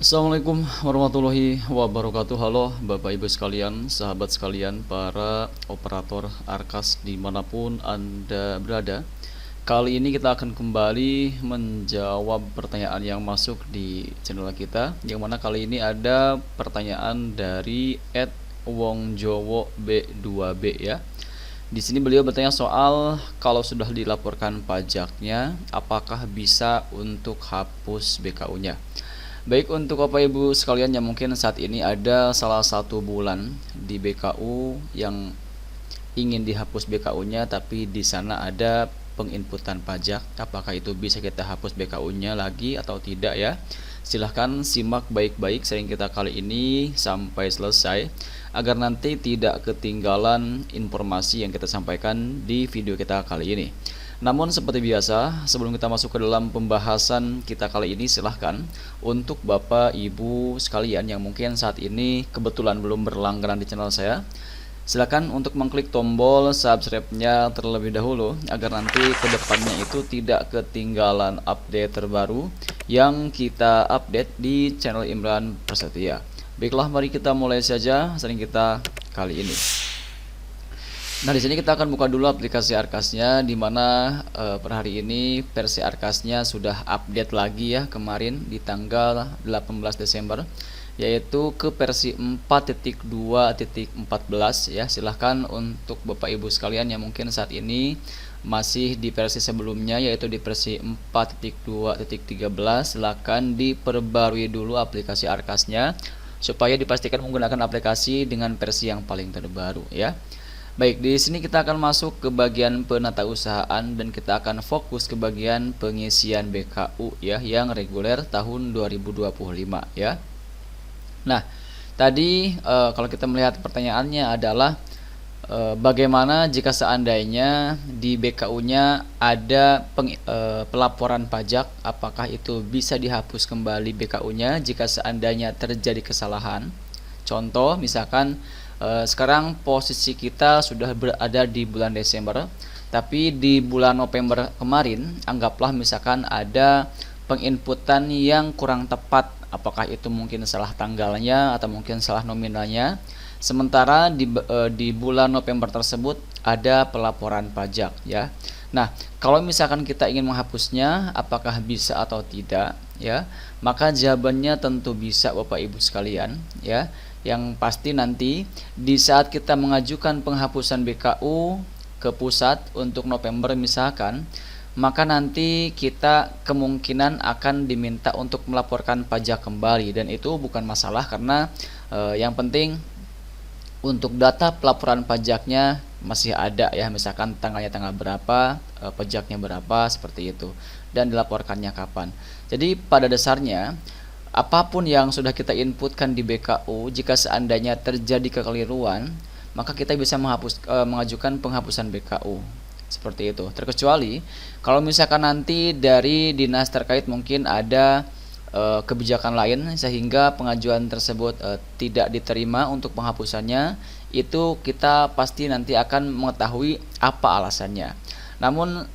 Assalamualaikum warahmatullahi wabarakatuh. Halo Bapak Ibu sekalian, sahabat sekalian, para operator Arkas dimanapun Anda berada. Kali ini kita akan kembali menjawab pertanyaan yang masuk di channel kita, yang mana kali ini ada pertanyaan dari @wongjowo B2B ya. Di sini beliau bertanya soal kalau sudah dilaporkan pajaknya, apakah bisa untuk hapus BKU-nya. Baik, untuk Bapak Ibu sekalian yang mungkin saat ini ada salah satu bulan di BKU yang ingin dihapus BKU-nya, tapi di sana ada penginputan pajak, apakah itu bisa kita hapus BKU-nya lagi atau tidak ya? Silahkan simak baik-baik sharing kita kali ini sampai selesai agar nanti tidak ketinggalan informasi yang kita sampaikan di video kita kali ini. Namun seperti biasa, sebelum kita masuk ke dalam pembahasan kita kali ini, silahkan untuk Bapak Ibu sekalian yang mungkin saat ini kebetulan belum berlangganan di channel saya, silahkan untuk mengklik tombol subscribe-nya terlebih dahulu agar nanti kedepannya itu tidak ketinggalan update terbaru yang kita update di channel Imran Prasetya. Baiklah, mari kita mulai saja sharing kita kali ini. Nah, di sini kita akan buka dulu aplikasi Arkasnya, di mana per hari ini versi Arkasnya sudah update lagi ya, kemarin di tanggal 18 Desember, yaitu ke versi 4.2.14 ya. Silahkan untuk Bapak Ibu sekalian yang mungkin saat ini masih di versi sebelumnya, yaitu di versi 4.2.13, silahkan diperbarui dulu aplikasi Arkasnya supaya dipastikan menggunakan aplikasi dengan versi yang paling terbaru ya. Baik, di sini kita akan masuk ke bagian penatausahaan dan kita akan fokus ke bagian pengisian BKU ya, yang reguler tahun 2025 ya. Nah, tadi kalau kita melihat pertanyaannya adalah bagaimana jika seandainya di BKU-nya ada pelaporan pajak, apakah itu bisa dihapus kembali BKU-nya jika seandainya terjadi kesalahan. Contoh misalkan sekarang posisi kita sudah berada di bulan Desember, tapi di bulan November kemarin anggaplah misalkan ada penginputan yang kurang tepat, apakah itu mungkin salah tanggalnya atau mungkin salah nominalnya, sementara di bulan November tersebut ada pelaporan pajak ya. Nah, kalau misalkan kita ingin menghapusnya, apakah bisa atau tidak ya? Maka jawabannya tentu bisa Bapak Ibu sekalian ya. Yang pasti nanti di saat kita mengajukan penghapusan BKU ke pusat untuk November misalkan, maka nanti kita kemungkinan akan diminta untuk melaporkan pajak kembali, dan itu bukan masalah karena yang penting untuk data pelaporan pajaknya masih ada ya, misalkan tanggalnya tanggal berapa, pajaknya berapa, seperti itu, dan dilaporkannya kapan. Jadi pada dasarnya apapun yang sudah kita inputkan di BKU, jika seandainya terjadi kekeliruan, maka kita bisa mengajukan penghapusan BKU. Seperti itu. Terkecuali kalau misalkan nanti dari dinas terkait mungkin ada kebijakan lain sehingga pengajuan tersebut tidak diterima untuk penghapusannya, itu kita pasti nanti akan mengetahui apa alasannya. Namun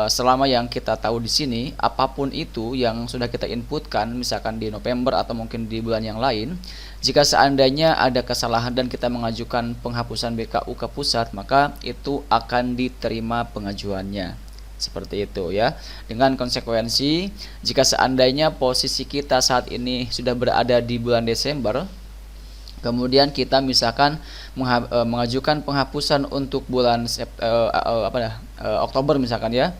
selama yang kita tahu di sini, apapun itu yang sudah kita inputkan, misalkan di November atau mungkin di bulan yang lain, jika seandainya ada kesalahan dan kita mengajukan penghapusan BKU ke pusat, maka itu akan diterima pengajuannya. Seperti itu ya. Dengan konsekuensi, jika seandainya posisi kita saat ini sudah berada di bulan Desember, kemudian kita misalkan mengajukan penghapusan untuk bulan Oktober misalkan ya.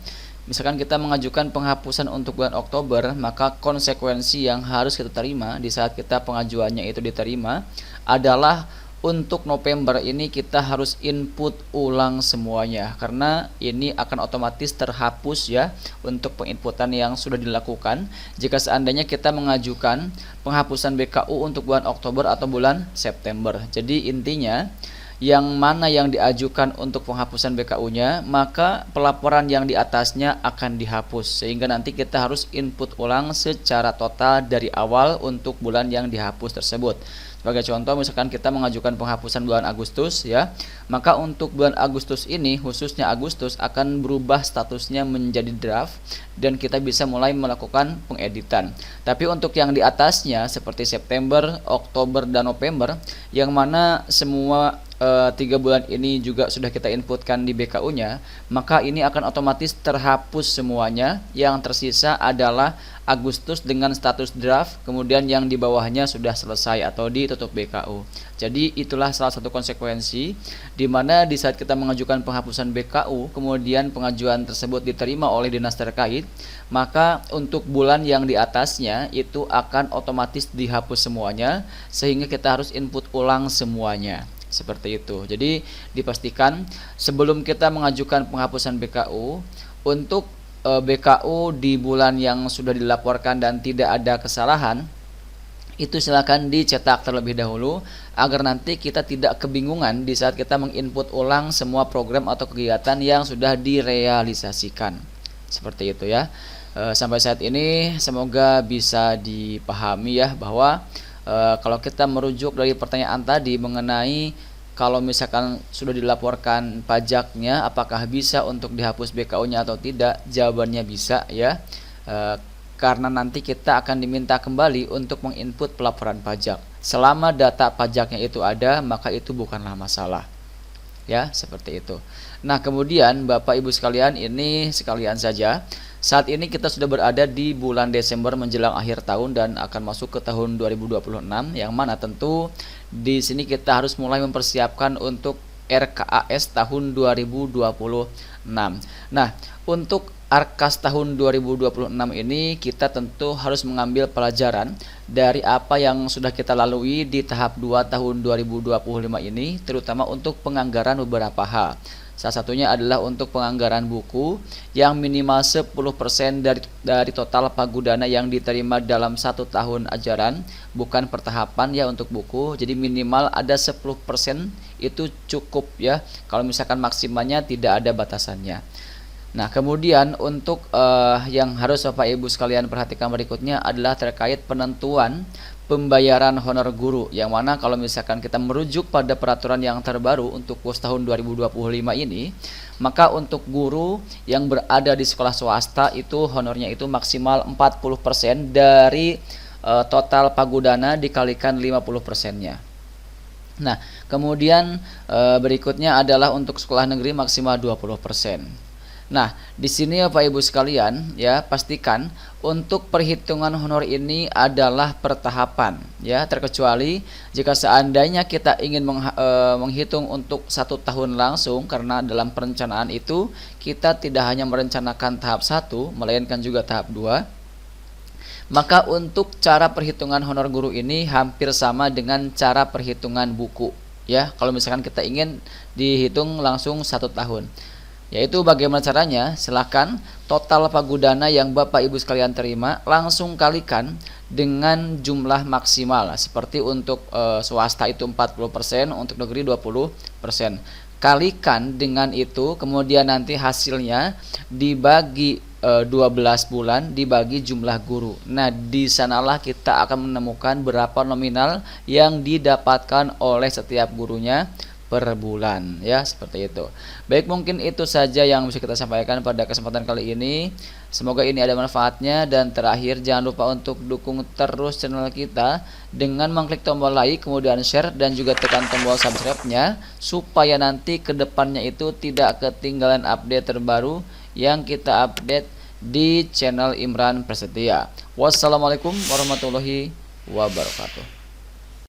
Misalkan kita mengajukan penghapusan untuk bulan Oktober, maka konsekuensi yang harus kita terima di saat kita pengajuannya itu diterima adalah untuk November ini kita harus input ulang semuanya, karena ini akan otomatis terhapus ya untuk penginputan yang sudah dilakukan jika seandainya kita mengajukan penghapusan BKU untuk bulan Oktober atau bulan September. Jadi intinya yang mana yang diajukan untuk penghapusan BKU-nya, maka pelaporan yang di atasnya akan dihapus, sehingga nanti kita harus input ulang secara total dari awal untuk bulan yang dihapus tersebut. Sebagai contoh, misalkan kita mengajukan penghapusan bulan Agustus ya, maka untuk bulan Agustus ini, khususnya Agustus, akan berubah statusnya menjadi draft dan kita bisa mulai melakukan pengeditan. Tapi untuk yang di atasnya seperti September, Oktober, dan November, yang mana semua 3 bulan ini juga sudah kita inputkan di BKU-nya, maka ini akan otomatis terhapus semuanya. Yang tersisa adalah Agustus dengan status draft, kemudian yang di bawahnya sudah selesai atau ditutup BKU. Jadi itulah salah satu konsekuensi di mana di saat kita mengajukan penghapusan BKU, kemudian pengajuan tersebut diterima oleh dinas terkait, maka untuk bulan yang di atasnya itu akan otomatis dihapus semuanya, sehingga kita harus input ulang semuanya. Seperti itu. Jadi dipastikan sebelum kita mengajukan penghapusan BKU, untuk BKU di bulan yang sudah dilaporkan dan tidak ada kesalahan, itu silakan dicetak terlebih dahulu agar nanti kita tidak kebingungan di saat kita menginput ulang semua program atau kegiatan yang sudah direalisasikan. Seperti itu ya. Sampai saat ini semoga bisa dipahami ya, bahwa kalau kita merujuk dari pertanyaan tadi mengenai kalau misalkan sudah dilaporkan pajaknya apakah bisa untuk dihapus BKU-nya atau tidak, jawabannya bisa ya, karena nanti kita akan diminta kembali untuk menginput pelaporan pajak. Selama data pajaknya itu ada, maka itu bukanlah masalah ya, seperti itu. Nah kemudian Bapak Ibu sekalian, ini sekalian saja, saat ini kita sudah berada di bulan Desember menjelang akhir tahun dan akan masuk ke tahun 2026, yang mana tentu di sini kita harus mulai mempersiapkan untuk RKAS tahun 2026. Nah, untuk RKAS tahun 2026 ini kita tentu harus mengambil pelajaran dari apa yang sudah kita lalui di tahap 2 tahun 2025 ini, terutama untuk penganggaran beberapa hal. Salah satunya adalah untuk penganggaran buku yang minimal 10% dari total pagudana yang diterima dalam 1 tahun ajaran, bukan pertahapan ya untuk buku. Jadi minimal ada 10% itu cukup ya. Kalau misalkan maksimalnya tidak ada batasannya. Nah kemudian untuk yang harus Bapak Ibu sekalian perhatikan berikutnya adalah terkait penentuan pembayaran honor guru, yang mana kalau misalkan kita merujuk pada peraturan yang terbaru untuk kurs tahun 2025 ini, maka untuk guru yang berada di sekolah swasta itu honornya itu maksimal 40% dari total pagudana dikalikan 50%-nya. Nah kemudian berikutnya adalah untuk sekolah negeri maksimal 20%. Nah, di sini Bapak Ibu sekalian ya, pastikan untuk perhitungan honor ini adalah pertahapan ya, terkecuali jika seandainya kita ingin menghitung untuk 1 tahun langsung, karena dalam perencanaan itu kita tidak hanya merencanakan tahap 1 melainkan juga tahap 2. Maka untuk cara perhitungan honor guru ini hampir sama dengan cara perhitungan buku ya, kalau misalkan kita ingin dihitung langsung 1 tahun. Yaitu bagaimana caranya? Silahkan total pagudana yang Bapak Ibu sekalian terima langsung kalikan dengan jumlah maksimal. Seperti untuk swasta itu 40%, untuk negeri 20%. Kalikan dengan itu, kemudian nanti hasilnya dibagi 12 bulan, dibagi jumlah guru. Nah di sanalah kita akan menemukan berapa nominal yang didapatkan oleh setiap gurunya per bulan ya, seperti itu. Baik, mungkin itu saja yang bisa kita sampaikan pada kesempatan kali ini. Semoga ini ada manfaatnya, dan terakhir jangan lupa untuk dukung terus channel kita dengan mengklik tombol like, kemudian share, dan juga tekan tombol subscribe-nya supaya nanti kedepannya itu tidak ketinggalan update terbaru yang kita update di channel Imran Prasetya. Wassalamualaikum warahmatullahi wabarakatuh.